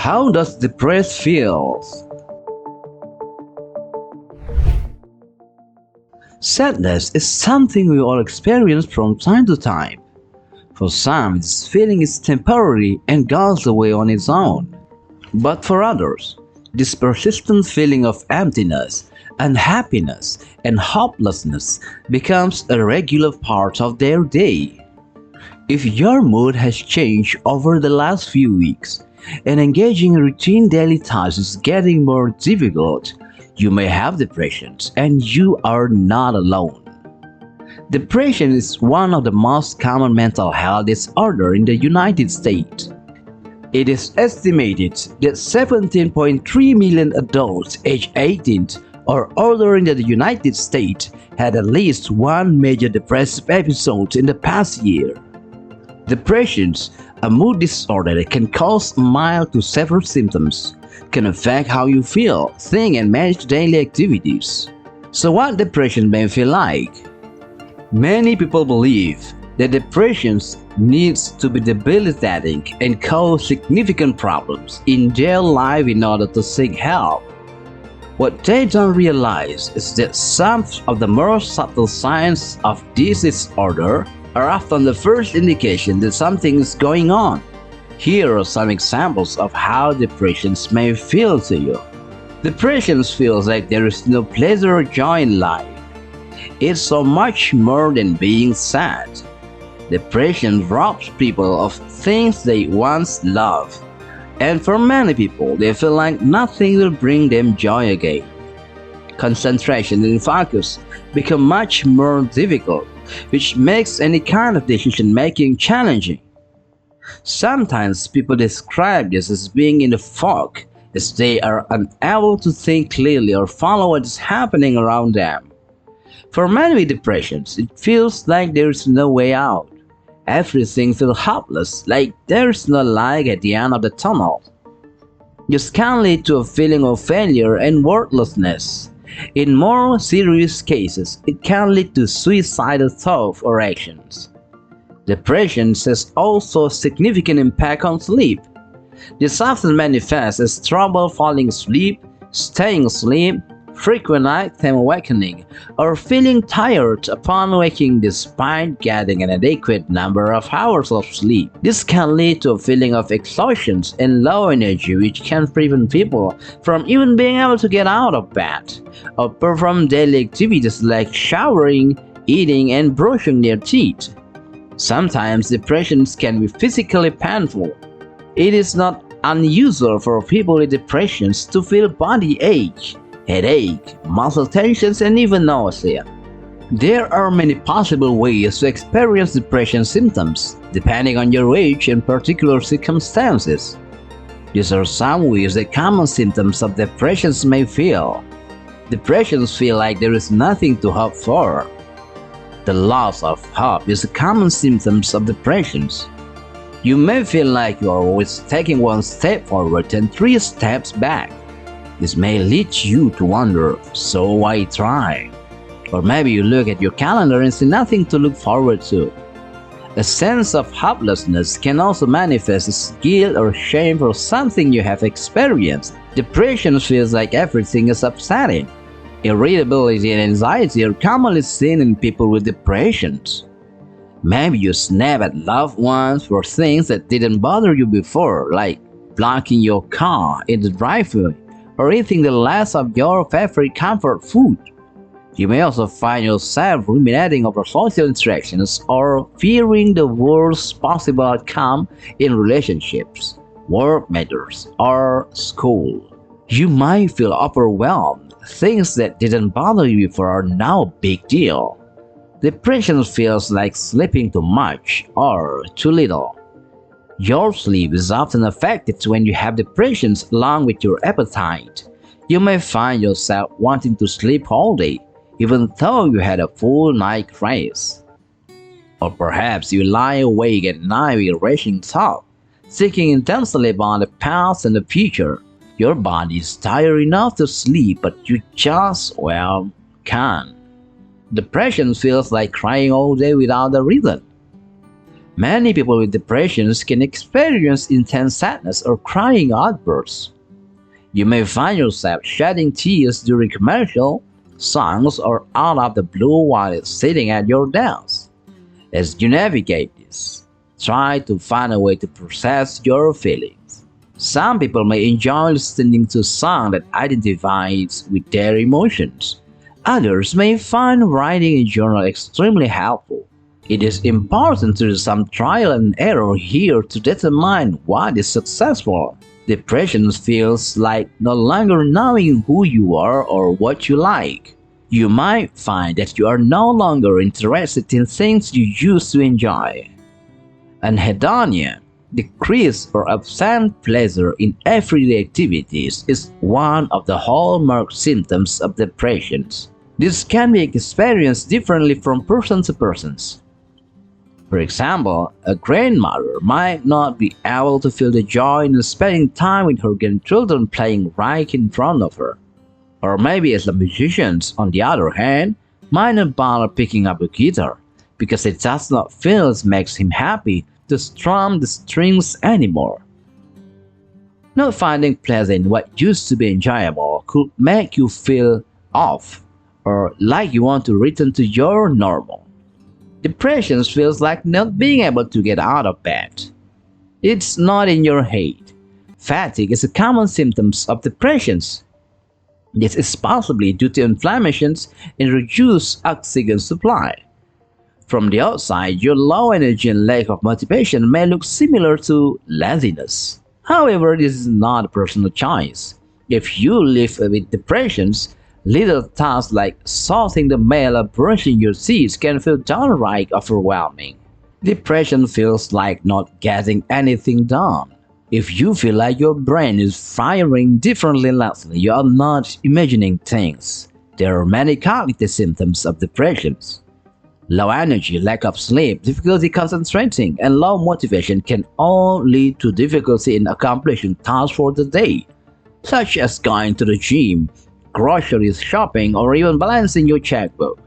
How does depressed feel? Sadness is something we all experience from time to time. For some, this feeling is temporary and goes away on its own. But for others, this persistent feeling of emptiness, unhappiness, and hopelessness becomes a regular part of their day. If your mood has changed over the last few weeks and engaging in routine daily tasks is getting more difficult, you may have depression and you are not alone. Depression is one of the most common mental health disorders in the United States. It is estimated that 17.3 million adults aged 18 or older in the United States had at least one major depressive episode in the past year. Depression, a mood disorder that can cause mild to severe symptoms, can affect how you feel, think, and manage daily activities. So, what depression may feel like? Many people believe that depression needs to be debilitating and cause significant problems in their life in order to seek help. What they don't realize is that some of the more subtle signs of this disorder are often the first indication that something is going on. Here are some examples of how depression may feel to you. Depression feels like there is no pleasure or joy in life. It's so much more than being sad. Depression robs people of things they once loved. And for many people, they feel like nothing will bring them joy again. Concentration and focus become much more difficult, which makes any kind of decision making challenging. Sometimes people describe this as being in a fog, as they are unable to think clearly or follow what is happening around them. For many with depressions, it feels like there is no way out. Everything feels hopeless, like there is no light at the end of the tunnel. This can lead to a feeling of failure and worthlessness. In more serious cases, it can lead to suicidal thoughts or actions. Depression has also a significant impact on sleep. This often manifests as trouble falling asleep, staying asleep, frequent nighttime awakening, or feeling tired upon waking despite getting an adequate number of hours of sleep. This can lead to a feeling of exhaustion and low energy, which can prevent people from even being able to get out of bed or perform daily activities like showering, eating, and brushing their teeth. Sometimes depressions can be physically painful. It is not unusual for people with depressions to feel body ache, headache, muscle tensions, and even nausea. There are many possible ways to experience depression symptoms, depending on your age and particular circumstances. These are some ways that common symptoms of depressions may feel. Depressions feel like there is nothing to hope for. The loss of hope is a common symptom of depressions. You may feel like you are always taking one step forward and three steps back. This may lead you to wonder, so why try? Or maybe you look at your calendar and see nothing to look forward to. A sense of hopelessness can also manifest as guilt or shame for something you have experienced. Depression feels like everything is upsetting. Irritability and anxiety are commonly seen in people with depressions. Maybe you snap at loved ones for things that didn't bother you before, like blocking your car in the driveway or eating the last of your favorite comfort food. You may also find yourself ruminating over social interactions or fearing the worst possible outcome in relationships, work matters, or school. You might feel overwhelmed. Things that didn't bother you before are now a big deal. Depression feels like sleeping too much or too little. Your sleep is often affected when you have depression along with your appetite. You may find yourself wanting to sleep all day, even though you had a full night rest. Or perhaps you lie awake at night with racing thoughts, thinking intensely about the past and the future. Your body is tired enough to sleep, but you just, can't. Depression feels like crying all day without a reason. Many people with depressions can experience intense sadness or crying outbursts. You may find yourself shedding tears during commercial, songs, or out of the blue while sitting at your desk. As you navigate this, try to find a way to process your feelings. Some people may enjoy listening to a song that identifies with their emotions. Others may find writing a journal extremely helpful. It is important to do some trial and error here to determine what is successful. Depression feels like no longer knowing who you are or what you like. You might find that you are no longer interested in things you used to enjoy. Anhedonia, decrease or absent pleasure in everyday activities, is one of the hallmark symptoms of depression. This can be experienced differently from person to person. For example, a grandmother might not be able to feel the joy in spending time with her grandchildren playing right in front of her. Or maybe as a musician, on the other hand, might not bother picking up a guitar because it does not feel it makes him happy to strum the strings anymore. Not finding pleasure in what used to be enjoyable could make you feel off or like you want to return to your normal. Depression feels like not being able to get out of bed. It's not in your head. Fatigue is a common symptom of depression. This is possibly due to inflammations and reduced oxygen supply. From the outside, your low energy and lack of motivation may look similar to laziness. However, this is not a personal choice. If you live with depressions, little tasks like sorting the mail or brushing your teeth can feel downright overwhelming. Depression feels like not getting anything done. If you feel like your brain is firing differently lately, you are not imagining things. There are many cognitive symptoms of depression. Low energy, lack of sleep, difficulty concentrating, and low motivation can all lead to difficulty in accomplishing tasks for the day, such as going to the gym, grocery shopping, or even balancing your checkbook.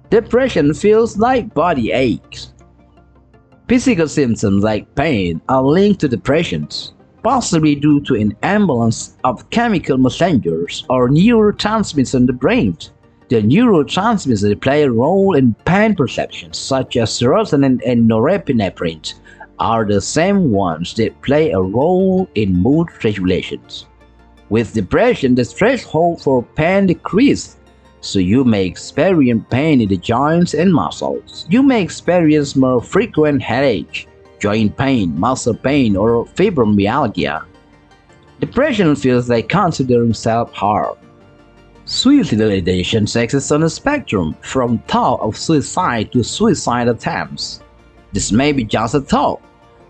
Depression feels like body aches. Physical symptoms like pain are linked to depression, possibly due to an imbalance of chemical messengers or neurotransmitters in the brain. The neurotransmitters that play a role in pain perception, such as serotonin and norepinephrine, are the same ones that play a role in mood regulations. With depression, the threshold for pain decreases, so you may experience pain in the joints and muscles. You may experience more frequent headache, joint pain, muscle pain, or fibromyalgia. Depression feels like considering self-harm. Suicidal ideation exists on a spectrum, from thought of suicide to suicide attempts. This may be just a thought,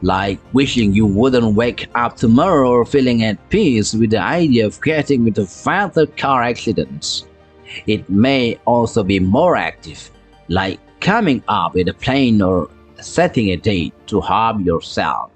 like wishing you wouldn't wake up tomorrow or feeling at peace with the idea of getting into a fatal car accident. It may also be more active, like coming up with a plan or setting a date to harm yourself.